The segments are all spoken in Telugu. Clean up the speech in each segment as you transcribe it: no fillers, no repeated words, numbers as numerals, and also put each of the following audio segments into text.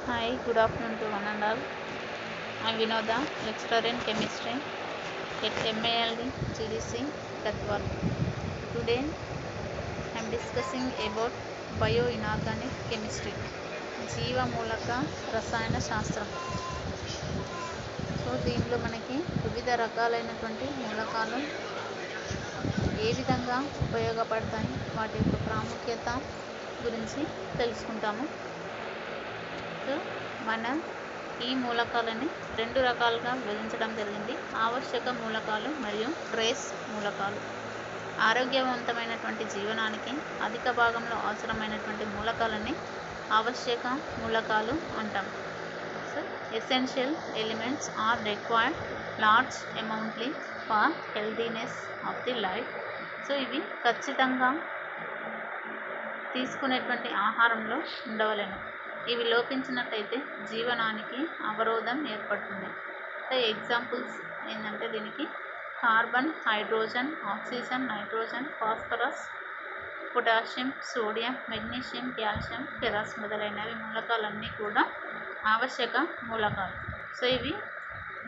Hi, good afternoon to one and all. I'm Vinoda, lecturer in chemistry at MALD GDC Katwal. Today I'm discussing about bioinorganic chemistry, జీవ మూలక రసాయన శాస్త్రం. సో దీనిలో మనకి వివిధ రకాలైనటువంటి మూలకాలు ఏ విధంగా ఉపయోగపడతాయి, వాటి యొక్క ప్రాముఖ్యత గురించి తెలుసుకుంటాము. సో మనం ఈ మూలకాలని రెండు రకాలుగా విభజించడం జరిగింది: ఆవశ్యక మూలకాలు మరియు ట్రేస్ మూలకాలు. ఆరోగ్యవంతమైనటువంటి జీవనానికి అధిక భాగంలో అవసరమైనటువంటి మూలకాలని ఆవశ్యక మూలకాలు అంటాం. So essential elements are required large amountly for healthiness of the life. So ఇవి ఖచ్చితంగా తీసుకునేటువంటి ఆహారంలో ఉండవలెను. ఇవి లోపించినట్టయితే జీవనానికి అవరోధం ఏర్పడుతుంది. ఎగ్జాంపుల్స్ ఏంటంటే దీనికి carbon, hydrogen, oxygen, nitrogen, phosphorus, potassium, sodium, magnesium, calcium, ferrous మొదలైనవి మూలకాలన్నీ కూడా ఆవశ్యక మూలకాలు. సో ఇవి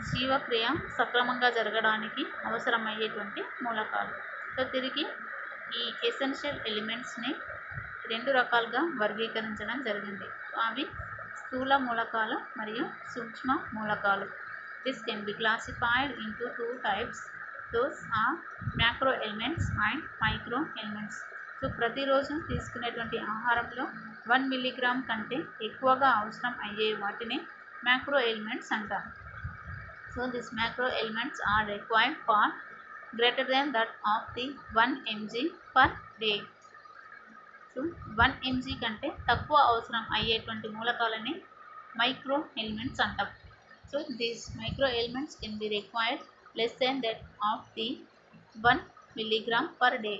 జీవక్రియ సక్రమంగా జరగడానికి అవసరమయ్యేటువంటి మూలకాలు. సో తిరిగి ఈ ఎసెన్షియల్ ఎలిమెంట్స్ని రెండు రకాలుగా వర్గీకరించడం జరిగింది. అవి స్థూల మూలకాలు మరియు సూక్ష్మ మూలకాలు. This can be classified into two types. Those are macro elements and micro elements. So ప్రతిరోజు తీసుకునేటువంటి ఆహారంలో 1 మిల్లీగ్రామ్ కంటే ఎక్కువగా అవసరం అయ్యే వాటిని మ్యాక్రో ఎలిమెంట్స్ అంటారు. So this macro elements are required for greater than that of the 1 mg per day. So 1 mg కంటే తక్కువ అవసరం అయ్యేటువంటి మూలకాలని మైక్రో ఎలిమెంట్స్ అంటాం. So these micro elements can be required less than that of the 1 milligram per day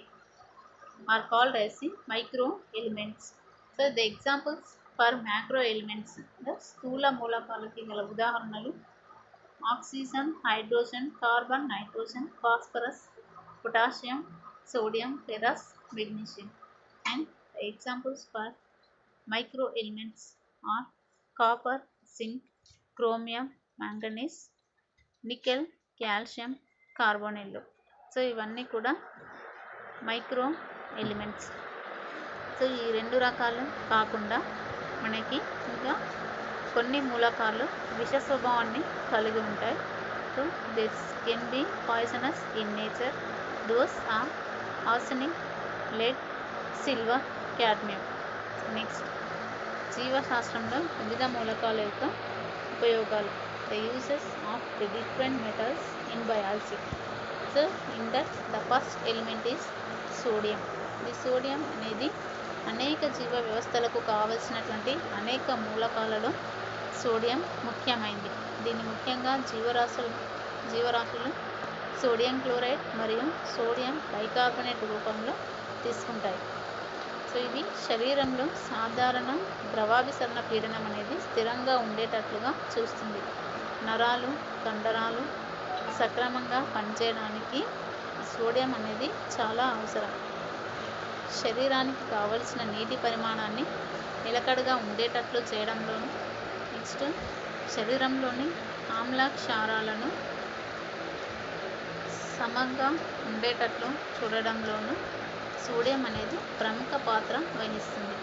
are called as the micro elements. So the examples for macro elements, the స్థూల మూలకాలకి గల ఉదాహరణలు oxygen, hydrogen, carbon, nitrogen, phosphorus, potassium, sodium, ferrous, magnesium. And the examples for micro elements are copper, zinc, chromium, manganese, nickel, calcium, కార్బోనిల్లు. సో ఇవన్నీ కూడా మైక్రో ఎలిమెంట్స్. సో ఈ రెండు రకాలు కాకుండా మనకి ఇంకా కొన్ని మూలకాలు విష స్వభావాన్ని కలిగి ఉంటాయి. So this can be poisonous in nature. Those are arsenic, lead, silver, cadmium. Next జీవశాస్త్రంలో వివిధ మూలకాల యొక్క ఉపయోగాలు. The uses of the different metals in biology. So in that the first element is sodium. The sodium అనేది అనేక జీవ వ్యవస్థలకు కావలసినటువంటి అనేక మూలకాలలో సోడియం ముఖ్యమైనది. దీన్ని ముఖ్యంగా జీవరాశులు సోడియం క్లోరైడ్ మరియు సోడియం బైకార్బోనేట్ రూపంలో తీసుకుంటాయి. సో ఇది శరీరంలో సాధారణ ద్రవాభిసరణ పీడనం అనేది స్థిరంగా ఉండేటట్లుగా చూస్తుంది. నరాలు, కండరాలు సక్రమంగా పనిచేయడానికి సోడియం అనేది చాలా అవసరం. శరీరానికి కావలసిన నీటి పరిమాణాన్ని నిలకడగా ఉండేటట్లు చేయడంలోను, నెక్స్ట్ శరీరంలోని ఆమ్ల క్షారాలను సమంగా ఉండేటట్లు చూడడంలోను సోడియం అనేది ప్రముఖ పాత్ర వహిస్తుంది.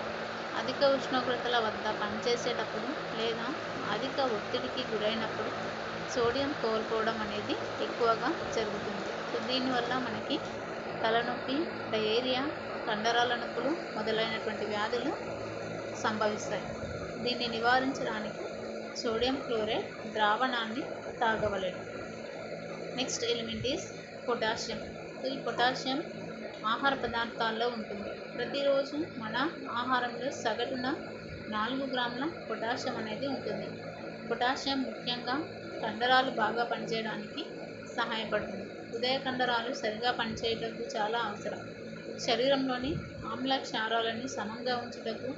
అధిక ఉష్ణోగ్రతల వద్ద పనిచేసేటప్పుడు లేదా అధిక ఒత్తిడికి గురైనప్పుడు సోడియం కోల్పోవడం అనేది ఎక్కువగా జరుగుతుంది. సో దీనివల్ల మనకి తలనొప్పి, డయేరియా, కండరాల నొప్పులు మొదలైనటువంటి వ్యాధులు సంభవిస్తాయి. దీన్ని నివారించడానికి సోడియం క్లోరైడ్ ద్రావణాన్ని తాగవలెను. Next element is potassium. So ఈ పొటాషియం ఆహార పదార్థాల్లో ఉంటుంది. ప్రతిరోజు మన ఆహారంలో సగటున 4 గ్రాముల పొటాషియం అనేది ఉంటుంది. పొటాషియం ముఖ్యంగా కండరాలు బాగా పనిచేయడానికి సహాయపడుతుంది. హృదయ కండరాలు సరిగా పనిచేయటకు చాలా అవసరం. శరీరంలోని ఆమ్ల క్షారాలను సమంగా ఉంచుటకు,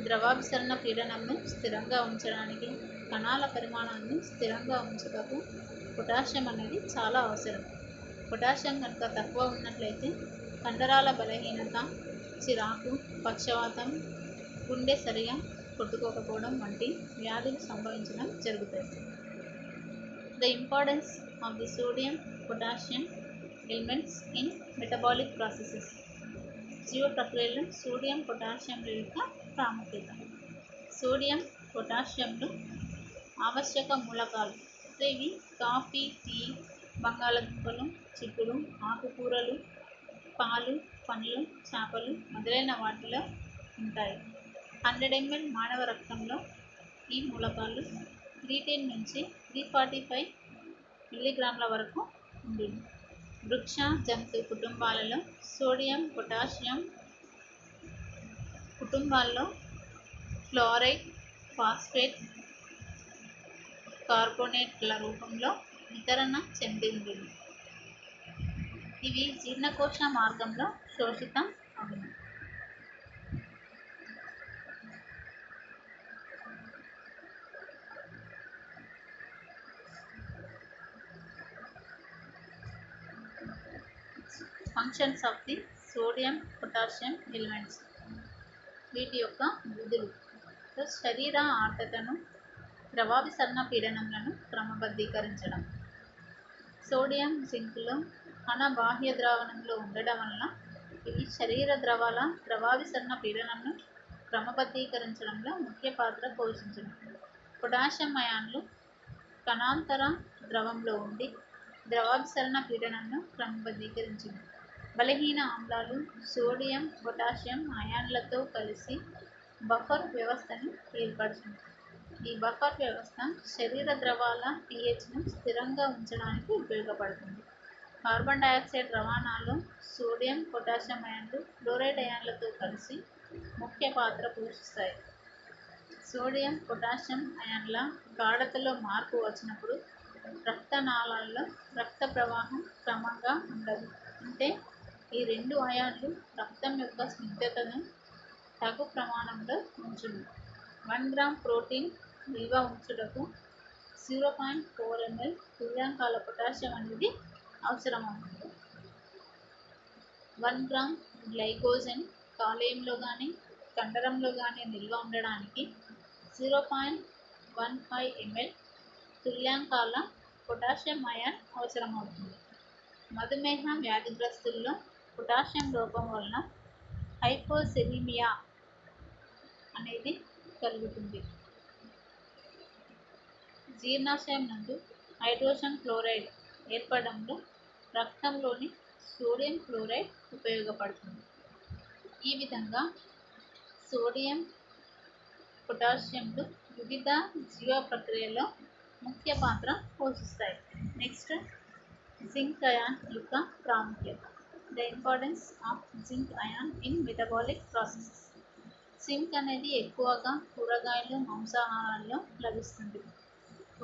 ద్రవాభిసరణ పీడనంను స్థిరంగా ఉంచడానికి, కణాల పరిమాణాన్ని స్థిరంగా ఉంచుటకు పొటాషియం అనేది చాలా అవసరం. పొటాషియం కనుక తక్కువ ఉన్నట్లయితే కండరాల బలహీనత, చిరాకు, పక్షవాతం, గుండె సరిగా కొట్టుకోకపోవడం వంటి వ్యాధులు సంభవించడం జరుగుతాయి. The importance of the sodium potassium elements in metabolic processes. జీవ ప్రక్రియలో సోడియం పొటాషియంల యొక్క ప్రాముఖ్యత. సోడియం పొటాషియంలు ఆవశ్యక మూలకాలు. ఇవి కాఫీ, టీ, బంగాళదుంపలు, చిక్కుడు, ఆకుకూరలు, పాలు, పండ్లు, చేపలు మొదలైన వాటిలో ఉంటాయి. 100 ml మానవ రక్తంలో ఈ మూలకాలు 310 నుంచి 345 మిల్లీగ్రాముల వరకు ఉంటుంది. వృక్ష జంతు కుటుంబాలలో సోడియం పొటాషియం కుటుంబాల్లో క్లోరైడ్, ఫాస్ఫేట్, కార్బోనేట్ల రూపంలో వితరణ చెంది ఉంటుంది. ఇవి జీర్ణకోశ మార్గంలో శోషితం అవును. Functions of the sodium potassium elements. వీటి యొక్క విధులు. శరీర ఆర్ద్రతను, ద్రవాభిసరణ పీడనంలను క్రమబద్ధీకరించడం. సోడియం జింక్లో బాహ్య ద్రావణంలో ఉండడం వలన ఇవి శరీర ద్రవాల ద్రవాభిసరణ పీడనంను క్రమబద్ధీకరించడంలో ముఖ్య పాత్ర పోషించడం. పొటాషియం అయాన్లు కణాంతర ద్రవంలో ఉండి ద్రవాభిసరణ పీడనంను క్రమబద్ధీకరించడం. బలహీన ఆమ్లాలు సోడియం పొటాషియం అయాన్లతో కలిసి బఫర్ వ్యవస్థను ఏర్పడుతుంది. ఈ బఫర్ వ్యవస్థ శరీర ద్రవాల pHను స్థిరంగా ఉంచడానికి ఉపయోగపడుతుంది. కార్బన్ డయాక్సైడ్ రవాణాలో సోడియం పొటాషియం అయాన్లు క్లోరైడ్ అయాన్లతో కలిసి ముఖ్య పాత్ర పోషిస్తాయి. సోడియం పొటాషియం అయాన్ల గాఢతలో మార్పు వచ్చినప్పుడు రక్తనాళాల్లో రక్త ప్రవాహం క్రమంగా ఉండదు. అంటే ఈ రెండు అయాన్లు రక్తం యొక్క స్నిగ్ధతను తగు ప్రమాణంలో ఉంచును. 1 గ్రామ్ ప్రోటీన్ నిల్వ ఉంచుటకు 0.4 ml తుల్యాంకాల పొటాషియం అనేది అవసరమవుతుంది. 1 గ్రామ్ గ్లైకోజన్ కాలేయంలో కానీ కండరంలో కానీ నిల్వ ఉండడానికి 0.15 ml తుల్యాంకాల పొటాషియం అయాన్ అవసరమవుతుంది. మధుమేహ వ్యాధిగ్రస్తుల్లో పొటాషియం లోపం వలన హైపోసెలీమియా అనేది కలుగుతుంది. జీర్ణాశయం నందు హైడ్రోజన్ క్లోరైడ్ ఏర్పడడంలో రక్తంలోని సోడియం క్లోరైడ్ ఉపయోగపడుతుంది. ఈ విధంగా సోడియం పొటాషియంలు వివిధ జీవ ప్రక్రియలో ముఖ్య పాత్ర పోషిస్తాయి. నెక్స్ట్ జింక్ అయాన్ యొక్క ప్రాముఖ్యత. The importance of zinc ion in metabolic processes. Zinc అనేది ఎక్కువగా కూరగాయలు, మాంసాహారాల్లో లభిస్తుంది.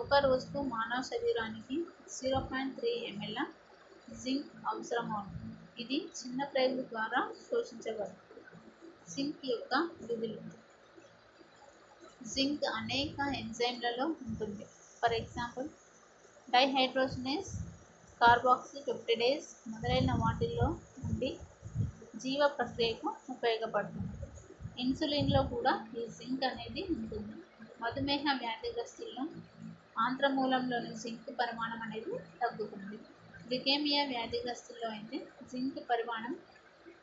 ఒక రోజుకు మానవ శరీరానికి 0.3 ml జింక్ అవసరమవుతుంది. ఇది చిన్న ప్రేగుల ద్వారా శోషించబడుతుంది. జింక్ యొక్క విధులు. జింక్ అనేక ఎంజైమ్లలో ఉంటుంది. ఫర్ ఎగ్జాంపుల్ డైహైడ్రోజనేస్, కార్బాక్సిపెప్టిడేస్ మొదలైన వాటిల్లో ఉండి జీవ ప్రక్రియకు ఉపయోగపడుతుంది. ఇన్సులిన్లో కూడా ఈ జింక్ అనేది ఉంటుంది. మధుమేహ వ్యాధిగ్రస్తుల్లో ఆంత్రమూలంలోని జింక్ పరిమాణం అనేది తగ్గుతుంది. లికేమియా వ్యాధిగ్రస్తుల్లో అయితే జింక్ పరిమాణం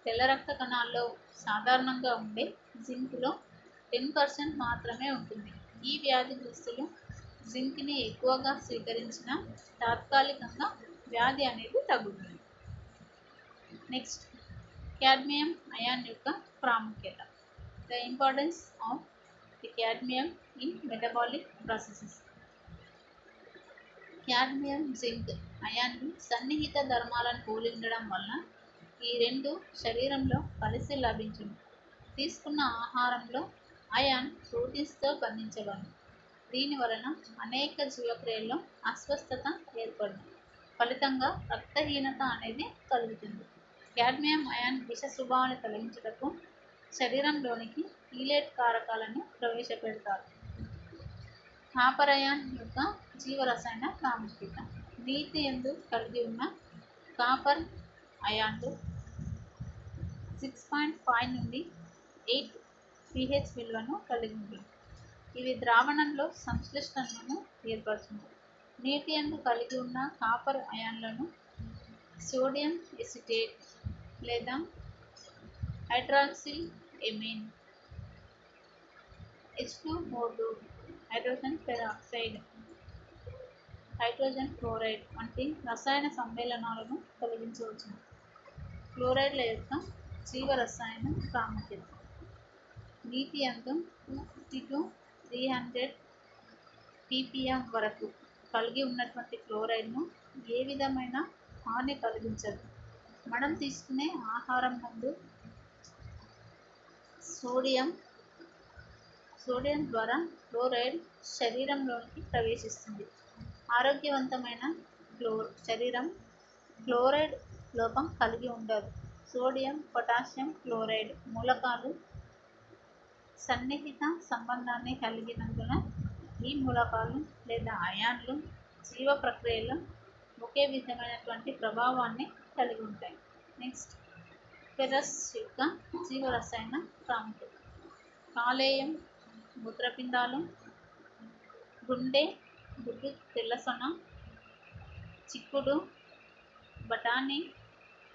తెల్ల రక్త కణాల్లో సాధారణంగా ఉండే జింక్లో 10% మాత్రమే ఉంటుంది. ఈ వ్యాధిగ్రస్తులు జింక్ని ఎక్కువగా స్వీకరించిన తాత్కాలికంగా వ్యాధి అనేది తగ్గుతుంది. నెక్స్ట్ క్యాడ్మియం అయాన్ యొక్క ప్రాముఖ్యత. The importance of the cadmium in metabolic processes. Cadmium zinc అయాన్లు సన్నిహిత ధర్మాలను పోలి ఉండడం వలన ఈ రెండు శరీరంలో కలిసి లభించును. తీసుకున్న ఆహారంలో అయాన్ ప్రోటీన్స్తో బంధించబడును. దీని వలన అనేక జీవక్రియల్లో అస్వస్థత ఏర్పడును. ఫలితంగా రక్తహీనత అనేది కలుగుతుంది. క్యాడ్మియం అయాన్ విష స్వభావాన్ని తొలగించుటకు శరీరంలోనికి ఈలేట్ కారకాలను ప్రవేశపెడతారు. కాపర్ అయాన్ యొక్క జీవరసాయన ప్రాముఖ్యత. నీటి యందు కలిగి ఉన్న కాపర్ అయాన్లు 6.5 నుండి 8 pH విలువను కలిగి ఉంటుంది. ఇవి ద్రావణంలో సంశ్లిష్టతను ఏర్పరుస్తుంది. నీటి యందు కలిగి ఉన్న కాపర్ అయాన్లను సోడియం ఎసిటేట్ లేదా hydroxyl amine, H2O2, hydrogen peroxide, hydrogen chloride వంటి రసాయన సమ్మేళనాలను తొలగించవచ్చును. క్లోరైడ్ల యొక్క జీవరసాయన ప్రాముఖ్యత. నీటి యందు 250 to 300 ppm వరకు కలిగి ఉన్నటువంటి క్లోరైడ్ను ఏ విధమైన హాని కలిగించదు. మనం తీసుకునే ఆహారం నందు సోడియం ద్వారా క్లోరైడ్ శరీరంలోకి ప్రవేశిస్తుంది. ఆరోగ్యవంతమైన శరీరం క్లోరైడ్ లోపం కలిగి ఉండదు. సోడియం పొటాషియం క్లోరైడ్ మూలకాలు సన్నిహిత సంబంధాన్ని కలిగినందున ఈ మూలకాలు లేదా అయాన్లు జీవ ప్రక్రియలో ఒకే విధమైనటువంటి ప్రభావాన్ని కలిగి ఉంటాయి. నెక్స్ట్, ఫెరస్ యొక్క జీవరసాయన ప్రాముఖ్యత. కాలేయం, మూత్రపిండాలు, గుండె, గుడ్డు తెల్లసొన, చిక్కుడు, బఠానీ,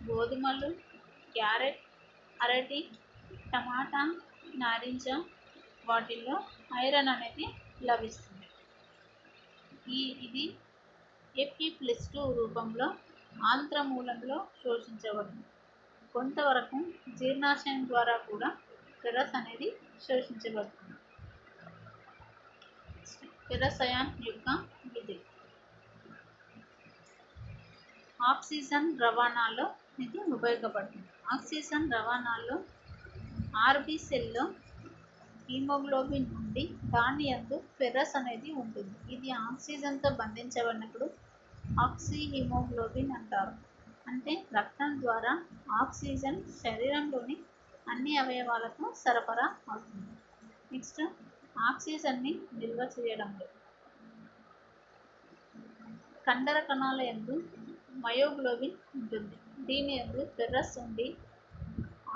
గోధుమలు, క్యారెట్, అరటి, టమాటా, నారింజ వాటిల్లో ఐరన్ అనేది లభిస్తుంది. ఇది Fe+2 రూపంలో ఆంత్రమూలంలో శోషించబడుతుంది. కొంతవరకు జీర్ణాశయం ద్వారా కూడా ఫెరస్ అనేది శోషించబడుతుంది. ఫెరస్ అయాన్ యొక్క విధి. ఆక్సిజన్ రవాణాలో ఇది ఉపయోగపడుతుంది. ఆక్సిజన్ రవాణాలో ఆర్బి సెల్లో హీమోగ్లోబిన్ నుండి దాని యందు ఫెరస్ అనేది ఉంటుంది. ఇది ఆక్సిజన్తో బంధించబడినప్పుడు ఆక్సిహీమోగ్లోబిన్ అంటారు. అంటే రక్తం ద్వారా ఆక్సిజన్ శరీరంలోని అన్ని అవయవాలకు సరఫరా అవుతుంది. నెక్స్ట్, ఆక్సిజన్ని నిల్వ చేయడంలో కండర కణాల యందు మయోగ్లోబిన్ ఉంటుంది. దీని యందు ఫెరస్ ఉండి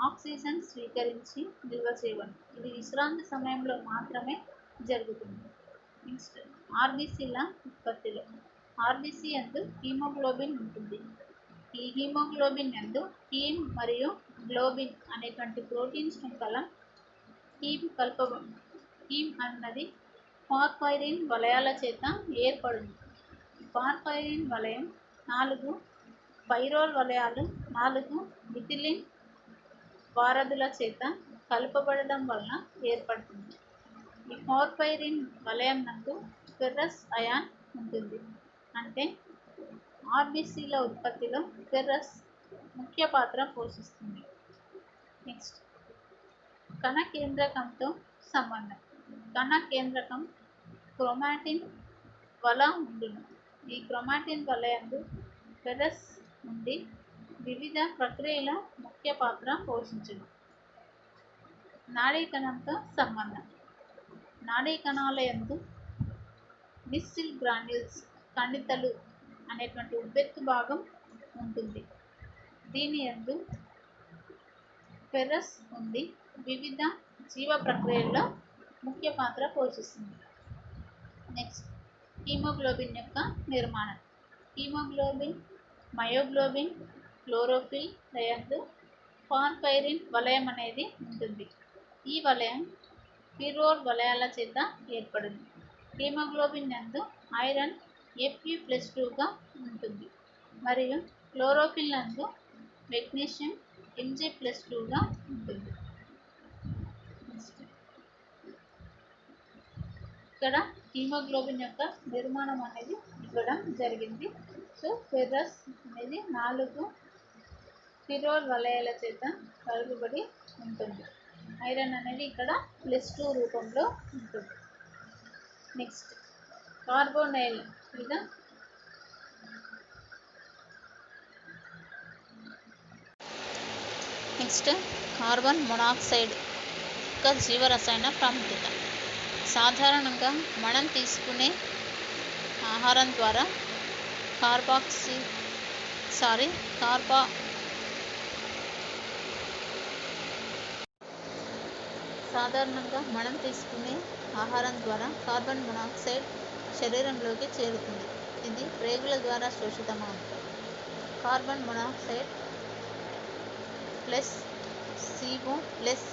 ఆక్సిజన్ స్వీకరించి నిల్వ చేయబడుతుంది. ఇది విశ్రాంతి సమయంలో మాత్రమే జరుగుతుంది. నెక్స్ట్, ఆర్బిసిల ఉత్పత్తిలో ఆర్బిసి యందు హీమోగ్లోబిన్ ఉంటుంది. ఈ హీమోగ్లోబిన్ యందు హీమ్ మరియు గ్లోబిన్ అనేటువంటి ప్రోటీన్ శృంఖల హీమ్ అన్నది పార్పైరిన్ వలయాల చేత ఏర్పడింది. పార్పైరిన్ వలయం 4 పైరోల్ వలయాలు 4 మిథిలిన్ వారధుల చేత కలుపబడడం వలన ఏర్పడుతుంది. ఈ పార్పైరిన్ వలయం నందు ఫెర్రస్ అయాన్ ఉంటుంది. అంటే ఆర్బిసిల ఉత్పత్తిలో ఫెర్రస్ ముఖ్య పాత్ర పోషిస్తుంది. నెక్స్ట్, కణ కేంద్రకంతో సంబంధం. కణ కేంద్రకం క్రోమాటిన్ వల ఉండును. ఈ క్రోమాటిన్ వల యందు ఫెరస్ నుండి వివిధ ప్రక్రియల ముఖ్య పాత్ర పోషించును. నాడీ కణంతో సంబంధం. నాడీ కణాల యందు మిస్సిల్ గ్రాన్యూల్స్ కణితలు అనేటువంటి ఉబ్బెత్తు భాగం ఉంటుంది. దీని యందు ఫెరస్ ఉండి వివిధ జీవ ప్రక్రియల్లో ముఖ్య పాత్ర పోషిస్తుంది. నెక్స్ట్, హీమోగ్లోబిన్ యొక్క నిర్మాణం. హీమోగ్లోబిన్, మయోగ్లోబిన్, క్లోరోఫిల్ యందు పార్పైరిన్ వలయం అనేది ఉంటుంది. ఈ వలయం పిరోల్ వలయాల చేత ఏర్పడింది. హీమోగ్లోబిన్ నందు ఐరన్ Fe+2గా ఉంటుంది మరియు క్లోరోఫిల్ నందు మెగ్నీషియం Mg+2గా ఉంటుంది. ఇక్కడ హీమోగ్లోబిన్ యొక్క నిర్మాణం అనేది ఇవ్వడం జరిగింది. సో ఫెర్రస్ అనేది 4 పిరోల్ వలయాల చేత కలుపబడి ఉంటుంది. ఐరన్ అనేది ఇక్కడ +2 రూపంలో ఉంటుంది. నెక్స్ట్, కార్బోనైల్ మీద నెక్స్ట్ కార్బన్ మోనాక్సైడ్ యొక్క జీవరసాయన ప్రాముఖ్యత. సాధారణంగా మనం తీసుకునే ఆహారం ద్వారా సాధారణంగా మనం తీసుకునే ఆహారం ద్వారా కార్బన్ మోనాక్సైడ్ శరీరంలోకి చేరుతుంది. ఇది ప్రేగుల ద్వారా శోషితమవుతుంది. Carbon monoxide plus CO plus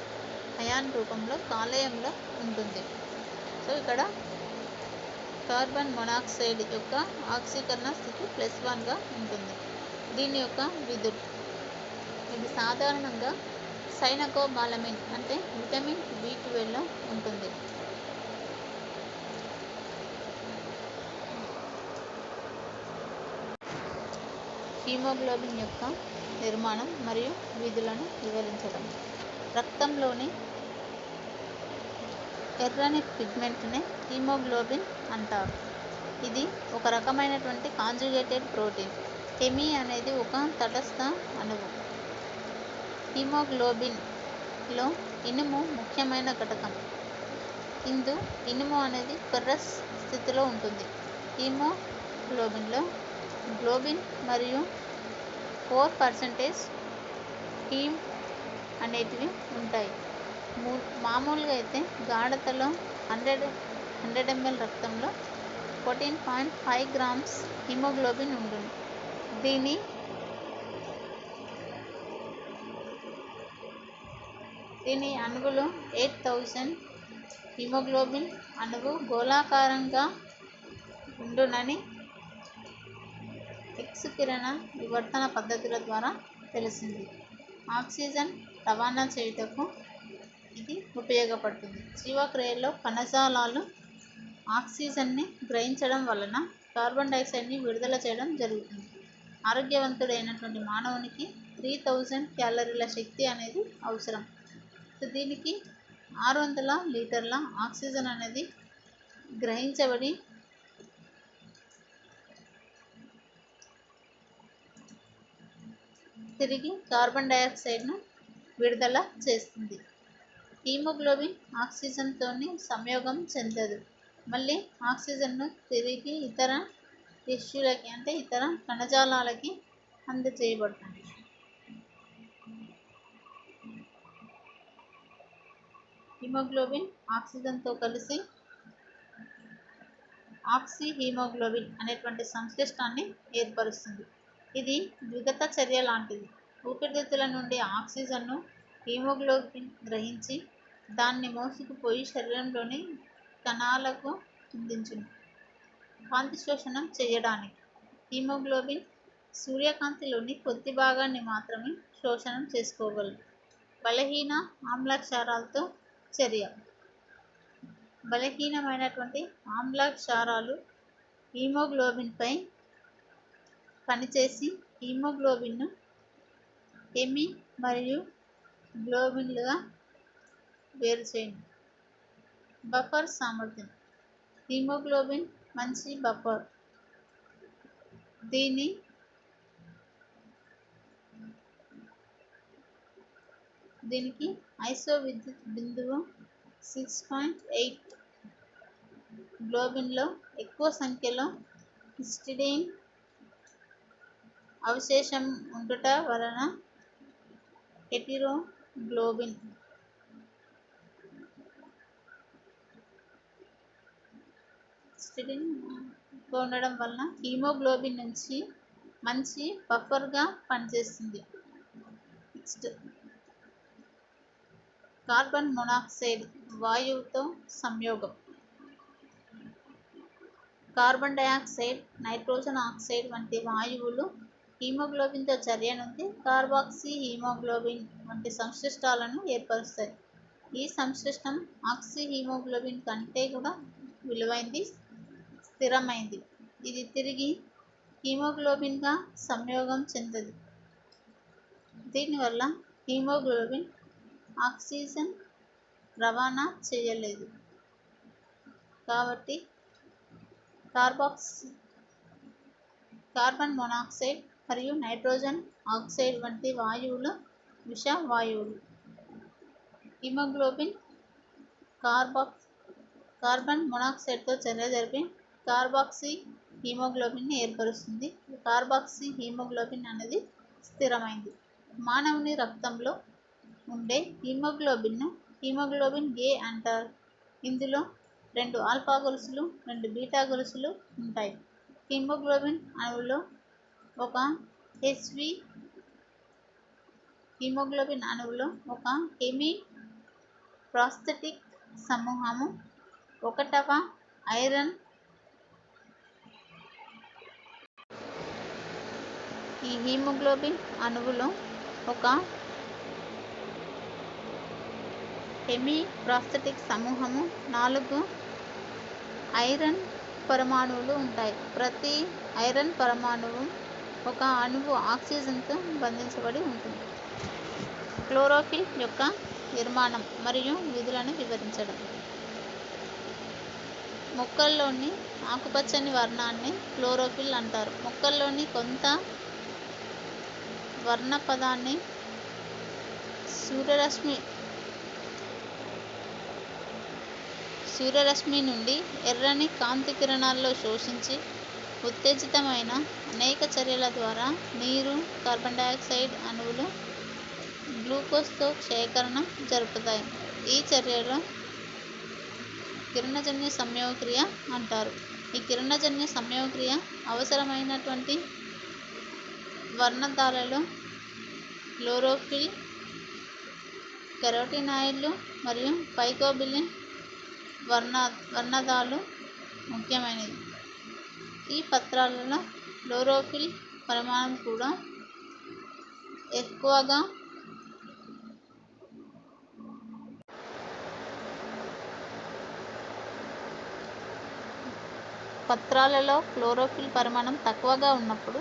ion రూపంలో కాలేయంలో ఉంటుంది. సో ఇక్కడ కార్బన్ మోనాక్సైడ్ యొక్క ఆక్సీకరణ స్థితి +1గా ఉంటుంది. దీని యొక్క విధులు: ఇది సాధారణంగా సైనకోబాలమిన్ అంటే విటమిన్ B12లో ఉంటుంది. హీమోగ్లోబిన్ యొక్క నిర్మాణం మరియు విధులను వివరించడం. రక్తంలోని ఎర్రని పిగ్మెంట్నే హీమోగ్లోబిన్ అంటారు. ఇది ఒక రకమైనటువంటి కాంజుగేటెడ్ ప్రోటీన్. హెమి అనేది ఒక తటస్థ అణువు. హీమోగ్లోబిన్లో ఇనుము ముఖ్యమైన ఘటకం. ఇనుము అనేది ఫెర్రస్ స్థితిలో ఉంటుంది. హీమోగ్లోబిన్లో గ్లోబిన్ మరియు 4% హీమ్ అనేటివి ఉంటాయి. మామూలుగా అయితే గాఢతలో 100 ml రక్తంలో 14.5 grams హీమోగ్లోబిన్ ఉంటుంది. దీని అణువులు 8000. హీమోగ్లోబిన్ అణువు గోళాకారంగా ఉండునని X కిరణ వివర్తన పద్ధతుల ద్వారా తెలిసింది. ఆక్సిజన్ రవాణా చేయుటకు ఇది ఉపయోగపడుతుంది. జీవక్రియలో కణజాలాలు ఆక్సిజన్ని గ్రహించడం వలన కార్బన్ డయాక్సైడ్ని విడుదల చేయడం జరుగుతుంది. ఆరోగ్యవంతుడైనటువంటి మానవునికి 3000 క్యాలరీల శక్తి అనేది అవసరం. దీనికి 600 లీటర్ల ఆక్సిజన్ అనేది గ్రహించబడి తిరిగి కార్బన్ డయాక్సైడ్ను విడుదల చేస్తుంది. హీమోగ్లోబిన్ ఆక్సిజన్తోని సంయోగం చెందదు. మళ్ళీ ఆక్సిజన్ను తిరిగి ఇతర టిష్యూలకి అంటే ఇతర కణజాలాలకి అందజేయబడుతుంది. హీమోగ్లోబిన్ ఆక్సిజన్తో కలిసి ఆక్సిహీమోగ్లోబిన్ అనేటువంటి సంశ్లిష్టాన్ని ఏర్పరుస్తుంది. ఇది ద్విగత చర్య లాంటిది. ఊపిరితిత్తుల నుండి ఆక్సిజన్ను హీమోగ్లోబిన్ గ్రహించి దాన్ని మోసుకుపోయి శరీరంలోని కణాలకు అందించును. కాంతి శోషణం చేయడానికి హీమోగ్లోబిన్ సూర్యకాంతిలోని కొద్ది భాగాన్ని మాత్రమే శోషణం చేసుకోగలదు. బలహీన ఆమ్లక్షారాలతో చర్య. బలహీనమైనటువంటి ఆమ్లక్షారాలు హీమోగ్లోబిన్పై పనిచేసి హీమోగ్లోబిన్ను హెమి మరియు గ్లోబిన్లుగా వేరుచేయును. బఫర్ సామర్థ్యం. హీమోగ్లోబిన్ మంచి బఫర్. దీనికి ఐసో విద్యుత్ బిందువు 6.8. గ్లోబిన్లో ఎక్కువ సంఖ్యలో హిస్టిడిన్ అవశేషం ఉండుట వలన హెటిరోగ్లోబిన్ ఉండడం వలన హీమోగ్లోబిన్ నుంచి మంచి బఫర్గా పనిచేస్తుంది. నెక్స్ట్ కార్బన్ మోనాక్సైడ్ వాయువుతో సంయోగం. కార్బన్ డయాక్సైడ్, నైట్రోజన్ ఆక్సైడ్ వంటి వాయువులు హీమోగ్లోబిన్తో చర్య నుండి కార్బాక్సీ హీమోగ్లోబిన్ వంటి సంశ్లిష్టాలను ఏర్పరుస్తాయి. ఈ సంశ్లిష్టం ఆక్సిహీమోగ్లోబిన్ కంటే కూడా విలువైంది, స్థిరమైంది. ఇది తిరిగి హీమోగ్లోబిన్గా సంయోగం చెందదు. దీనివల్ల హీమోగ్లోబిన్ ఆక్సిజన్ రవాణా చేయలేదు. కాబట్టి కార్బన్ మోనాక్సైడ్ మరియు నైట్రోజన్ ఆక్సైడ్ వంటి వాయువులు విష వాయువులు. హీమోగ్లోబిన్ కార్బన్ మోనాక్సైడ్తో చర్య జరిపి కార్బాక్సీ హీమోగ్లోబిన్ని ఏర్పరుస్తుంది. కార్బాక్సీ హీమోగ్లోబిన్ అనేది స్థిరమైంది. మానవుని రక్తంలో ఉండే హీమోగ్లోబిన్ను హీమోగ్లోబిన్ A అంటారు. ఇందులో 2 ఆల్ఫా గొలుసులు 2 బీటా గొలుసులు ఉంటాయి. హిమోగ్లోబిన్ అణువులో ఒక హెచ్వి హిమోగ్లోబిన్ అణువులో ఒక హెమీ ప్రాస్థెటిక్ సమూహము 1వ ఐరన్ ఈ హీమోగ్లోబిన్ అణువులో ఒక హెమీ ప్రాస్థెటిక్ సమూహము 4 ఐరన్ పరమాణువులు ఉంటాయి. ప్రతి ఐరన్ పరమాణువు ఒక అణువు ఆక్సిజన్తో బంధించబడి ఉంటుంది. క్లోరోఫిల్ యొక్క నిర్మాణం మరియు విధులను వివరించడం. మొక్కల్లోని ఆకుపచ్చని వర్ణాన్ని క్లోరోఫిల్ అంటారు. మొక్కల్లోని కొంత వర్ణ పదాన్ని సూర్యరశ్మి నుండి ఎర్రని కాంతి కిరణాల్లో శోషించి ఉత్తేజితమైన అనేక చర్యల ద్వారా నీరు, కార్బన్ డయాక్సైడ్ అణువులు గ్లూకోజ్తో క్షయకరణం జరుపుతాయి. ఈ చర్యలో కిరణజన్య సంయోగక్రియ అంటారు. ఈ కిరణజన్య సంయోగక్రియ అవసరమైనటువంటి వర్ణదాలలో క్లోరోఫిల్, కెరోటినాయిడ్లు మరియు ఫైకోబిలిన్ వర్ణదాలు ముఖ్యమైనవి. ఈ పత్రాలలో క్లోరోఫిల్ పరిమాణం కూడా ఎక్కువగా తక్కువగా ఉన్నప్పుడు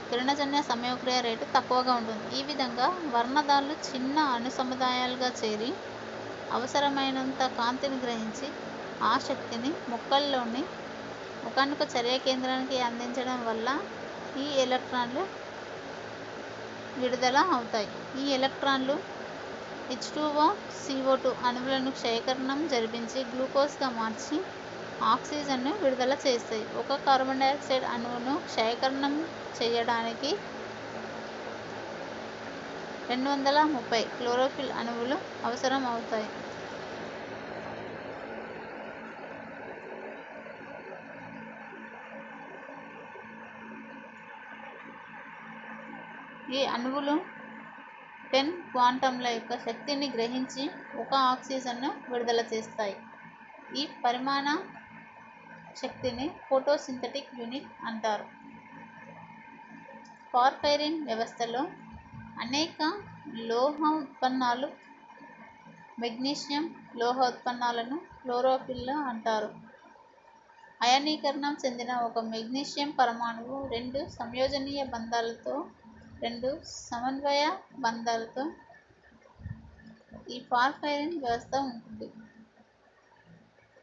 కిరణజన్య సంయోగక్రియ రేటు తక్కువగా ఉంటుంది. ఈ విధంగా వర్ణదాలు చిన్న అణుసముదాయాలుగా చేరి అవసరమైనంత కాంతిని గ్రహించి ఆ శక్తిని మొక్కల్లోని ఒకానొక చర్య కేంద్రానికి అందించడం వల్ల ఈ ఎలక్ట్రాన్లు విడుదల అవుతాయి. ఈ ఎలక్ట్రాన్లు H2O, CO2 అణువులను క్షయకరణం జరిపించి గ్లూకోజ్గా మార్చి ఆక్సిజన్ను విడుదల చేస్తాయి. ఒక కార్బన్ డయాక్సైడ్ అణువును క్షయకరణం చేయడానికి 230 క్లోరోఫిల్ అణువులు అవసరం అవుతాయి. ఈ అణువులు 10 క్వాంటంల యొక్క శక్తిని గ్రహించి ఒక ఆక్సిజన్ను విడుదల చేస్తాయి. ఈ పరిమాణ శక్తిని ఫోటోసింథటిక్ యూనిట్ అంటారు. పార్ఫైరిన్ వ్యవస్థలో అనేక లోహ ఉత్పన్నాలు మెగ్నీషియం లోహ ఉత్పన్నాలను క్లోరోఫిల్ అంటారు. అయనీకరణం చెందిన ఒక మెగ్నీషియం పరమాణువు 2 సంయోజనీయ బంధాలతో 2 సమన్వయ బంధాలతో ఈ పార్ఫైరిన్ వ్యవస్థ ఉంటుంది.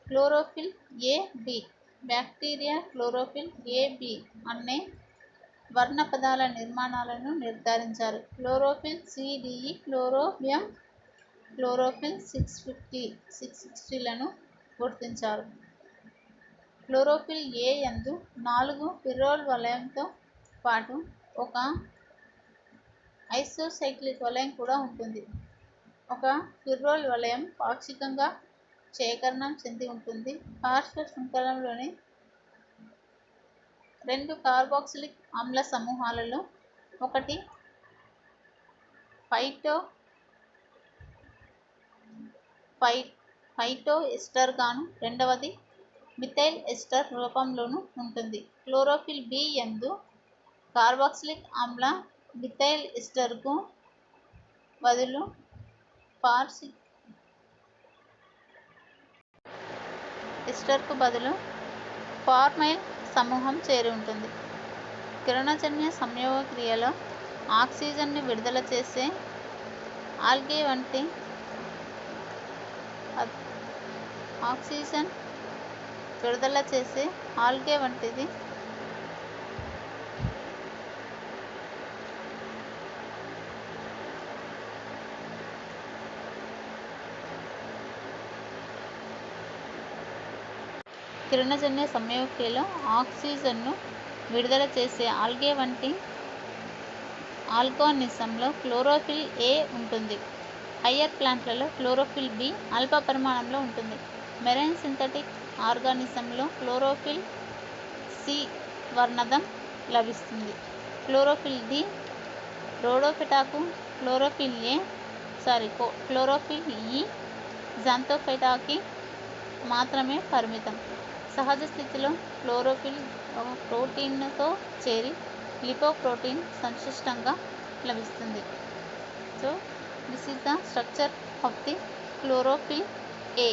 Chlorophyll A-B bacteria chlorophyll A-B అనే వర్ణ పదాల నిర్మాణాలను నిర్ధారించారు. క్లోరోఫిల్ C-D-E, క్లోరోబియం, క్లోరోఫిల్ 660లను గుర్తించారు. క్లోరోఫిల్ A యందు 4 పిర్రోల్ వలయంతో పాటు ఒక ఐసోసైక్లిక్ వలయం కూడా ఉంటుంది. ఒక పిర్రోల్ వలయం పాక్షికంగా క్షయకరణం చెంది ఉంటుంది. పార్శ్వ శృంఖలంలోని 2 కార్బాక్సిలిక్ ఆమ్ల సమూహాలలో ఒకటి ఫైటో ఎస్టర్ గాను రెండవది మిథైల్ ఎస్టర్ రూపంలోనూ ఉంటుంది. క్లోరోఫిల్ B యందు కార్బాక్సిలిక్ ఆమ్ల మిథైల్ ఎస్టర్కు బదులు ఫార్మైల్ సమూహం చేరి ఉంటుంది. కిరణజన్య సంయోగక్రియలో ఆక్సిజన్ను విడుదల చేసే ఆల్గే వంటిది కిరణజన్య సంయోగక్రియలో ఆక్సిజన్ను విడుదల చేసే ఆల్గే వంటి ఆర్గానిజంలో క్లోరోఫిల్ A ఉంటుంది. హయ్యర్ ప్లాంట్లలో క్లోరోఫిల్ B అల్ప పరిమాణంలో ఉంటుంది. మెరైన్ సింథటిక్ ఆర్గానిజంలో క్లోరోఫిల్ సి వర్ణదం లభిస్తుంది. క్లోరోఫిల్ డి రోడోఫిటాకు, క్లోరోఫిల్ ఈ జాంతోఫైటాకి మాత్రమే పరిమితం. సహజ స్థితిలో క్లోరోఫిల్ ఒక ప్రోటీన్తో చేరి లిపోప్రోటీన్ సంశ్లిష్టంగా లభిస్తుంది. So this is the structure of the chlorophyll A.